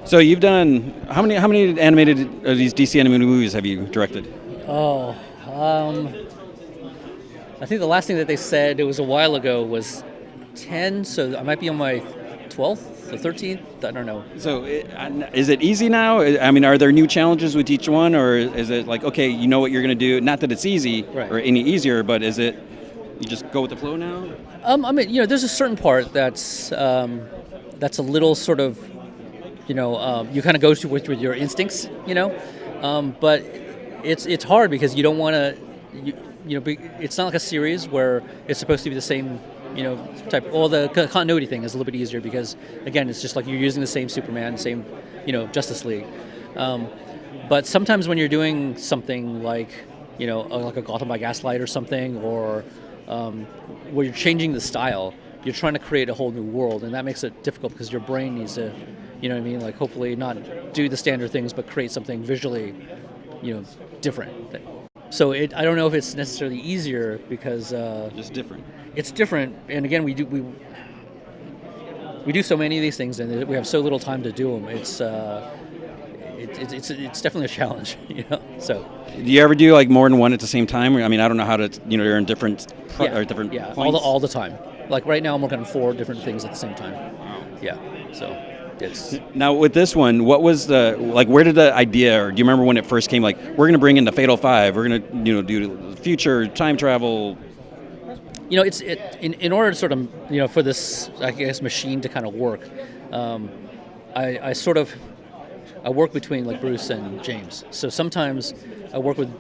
So you've done how many animated these DC animated movies have you directed? Oh, I think the last thing that they said, it was a while ago, was 10, so I might be on my 12th or 13th, I don't know. So is it easy now? I mean, are there new challenges with each one, or is it like, okay, you know what you're going to do? Not that it's easy Right. or any easier, but is it you just go with the flow now? I mean, there's a certain part that's a little sort of, you kind of go to with your instincts, but it's hard because you don't want to, it's not like a series where it's supposed to be the same, type. Well, the continuity thing is a little bit easier because, again, it's just like you're using the same Superman, same, Justice League. But sometimes when you're doing something like, like a Gotham by Gaslight or something, or where you're changing the style, you're trying to create a whole new world, and that makes it difficult because your brain needs to, like hopefully not do the standard things, but create something visually, different. So I don't know if it's necessarily easier because Just different. it's different, and again, we do so many of these things, and we have so little time to do them. It's definitely a challenge, So Do you ever do like more than one at the same time? I mean, I don't know how to, you're in different or different yeah, points. all the time. Like right now, I'm working on 4 different things at the same time. Yeah, so it's. Now with this one, what was where did the idea, or do you remember when it first came? Like, we're going to bring in the Fatal Five. We're going to do future time travel. In order to sort of, for this, I guess, machine to kind of work, I work between like Bruce and James. So sometimes I work with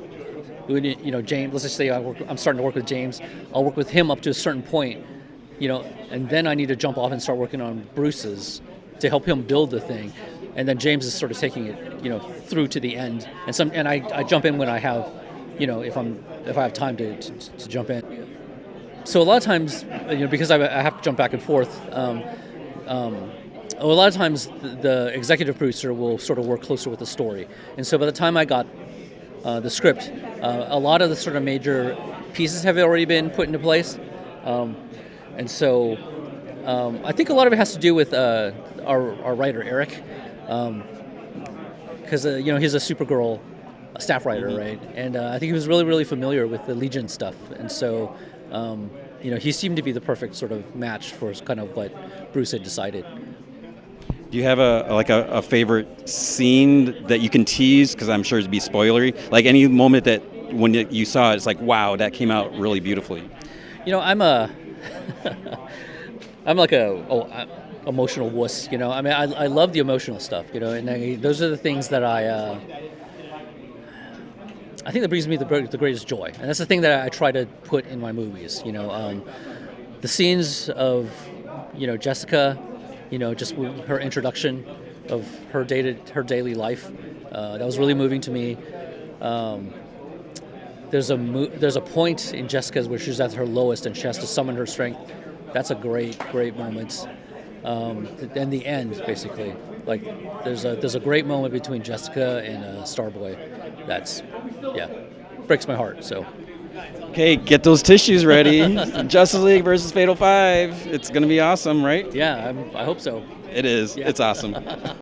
James. Let's just say I'm starting to work with James. I'll work with him up to a certain point, and then I need to jump off and start working on Bruce's to help him build the thing, and then James is sort of taking it, through to the end. And I jump in when I have, if I have time to jump in. So a lot of times, because I have to jump back and forth. A lot of times the executive producer will sort of work closer with the story, and so by the time I got the script, a lot of the sort of major pieces have already been put into place, and so I think a lot of it has to do with our writer Eric, because he's a Supergirl staff writer, right? And I think he was really familiar with the Legion stuff, and so he seemed to be the perfect sort of match for kind of what Bruce had decided. Do you have a favorite scene that you can tease? Because I'm sure it'd be spoilery. Like any moment that when you saw it, it's like, wow, that came out really beautifully. I'm like a emotional wuss. I mean, I love the emotional stuff. And those are the things that I think that brings me the greatest joy, and that's the thing that I try to put in my movies. The scenes of Jessica. Just her introduction of her daily life. That was really moving to me. There's a point in Jessica's where she's at her lowest and she has to summon her strength. That's a great moment. And the end, basically, like there's a great moment between Jessica and Starboy. That's breaks my heart. So. Okay, get those tissues ready. Justice League versus Fatal Five. It's going to be awesome, right? Yeah, I hope so. It is. Yeah. It's awesome.